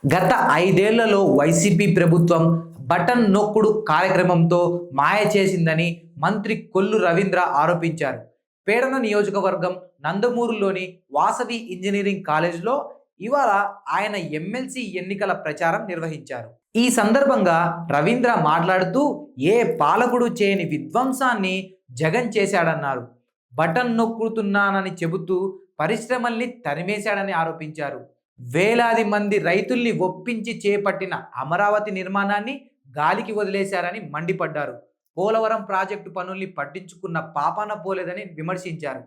గత 5 ఏళ్లలో వైసీపీ ప్రభుత్వం బటన్ నొక్కుడు కార్యక్రమంతో మాయ చేసిందని మంత్రి కొల్లు రవీంద్ర ఆరోపించారు. పేడన నియోజకవర్గం నందమూరులోని వాసవి ఇంజనీరింగ్ కాలేజీలో ఇవాళ ఆయన ఎమ్మెల్సీ ఎన్నికల ప్రచారం నిర్వహించారు. ఈ సందర్భంగా రవీంద్ర మాట్లాడుతూ ఏ పాలకుడు చేయని విధ్వంసాన్ని జగన్ చేశాడన్నారు. బటన్ నొక్కుతున్నానని చెబుతూ పరిశ్రమల్ని తరిమేశాడని ఆరోపించారు. వేలాది మంది రైతుల్ని ఒప్పించి చేపట్టిన అమరావతి నిర్మాణాన్ని గాలికి వదిలేశారని మండిపడ్డారు. పోలవరం ప్రాజెక్టు పనుల్ని పట్టించుకున్న పాపాన పోలేదని విమర్శించారు.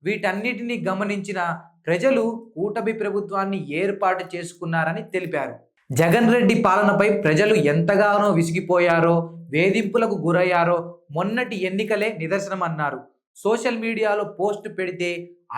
వీటన్నిటిని గమనించిన ప్రజలు కూటమి ప్రభుత్వాన్ని ఏర్పాటు చేసుకున్నారని తెలిపారు. జగన్ రెడ్డి పాలనపై ప్రజలు ఎంతగానో విసిగిపోయారో, వేధింపులకు గురయ్యారో మొన్నటి ఎన్నికలే నిదర్శనమన్నారు. సోషల్ మీడియాలో పోస్ట్ పెడితే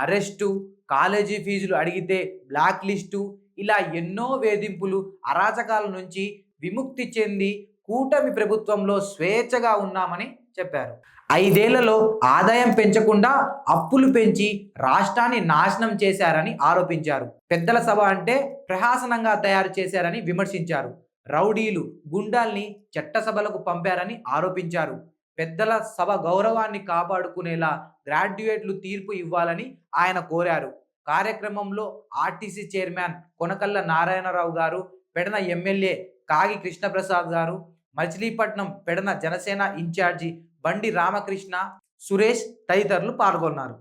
అరెస్టు, కాలేజీ ఫీజులు అడిగితే బ్లాక్ లిస్టు, ఇలా ఎన్నో వేధింపులు, అరాచకాల నుంచి విముక్తి చెంది కూటమి ప్రభుత్వంలో స్వేచ్ఛగా ఉన్నామని చెప్పారు. 5 ఏళ్లలో ఆదాయం పెంచకుండా అప్పులు పెంచి రాష్ట్రాన్ని నాశనం చేశారని ఆరోపించారు. పెద్దల సభ అంటే ప్రహాసనంగా తయారు చేశారని విమర్శించారు. రౌడీలు, గుండాల్ని చట్టసభలకు పంపారని ఆరోపించారు. పెద్దల సభ గౌరవాన్ని కాపాడుకునేలా గ్రాడ్యుయేట్లు తీర్పు ఇవ్వాలని ఆయన కోరారు. కార్యక్రమంలో ఆర్టీసీ చైర్మన్ కొనకళ్ళ నారాయణరావు గారు, పెడన ఎమ్మెల్యే కాగి కృష్ణప్రసాద్ గారు, మచిలీపట్నం పెడన జనసేన ఇన్ఛార్జి బండి రామకృష్ణ, సురేష్ తదితరులు పాల్గొన్నారు.